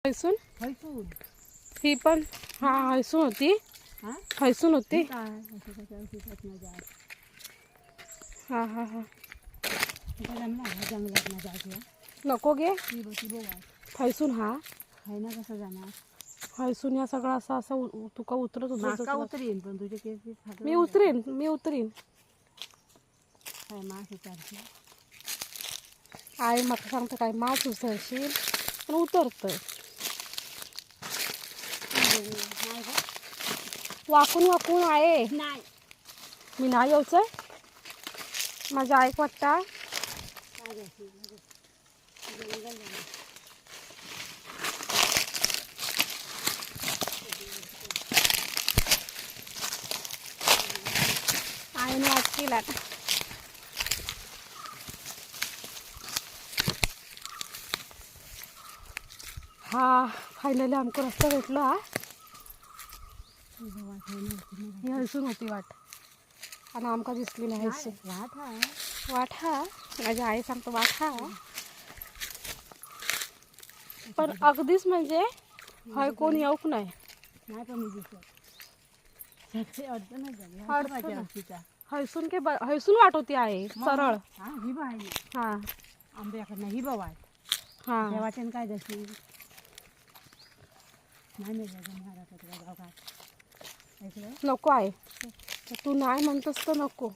हैसून हैसून ही पण हा हैसून होती. हा हैसून होती. काय असं कशावर शिकत नाही जात. हा हा हा जंगलात ना जायला नको गे. ती बसी बोवा हैसून हा आहे ना कसं जाणार. हैसून या सगळं असं असं तुका उतरत माका उतरत उतरीन पण तुझे केस मी उतरीन मी उतरीन. काय मास उतरते. आई मला सांगतं काय मास उतरशील पण उतरतंय. नाही का वाकून वाकून आहे. नाही मी नाही यायचंय. माझ्या ऐक वाटता काय जायची जंगल जाणार. आईने वाट केला. हा फायनली आमको रस्ता भेटलो. हा ही हैसून होती वाट आणि आमका दिसली नाही हैसून. वाट हा वाट हा माझी आई सांगतो वाट हा पण अगदीच म्हणजे हय कोण येऊक नाही. नाही पण मी दिसत त्याची अडचणच झाली. अडचण. तिचा हैसून के हैसून वाट होती आहे सरळ. हा ही बा आहे ना हा आंब्याकडनं ही बा वाट हा त्या वाटेन काय जाशील नाही मिळलं जमणार आता तुला गावात ऐकलं. नको आहे तू नाही म्हणतोस तर नको.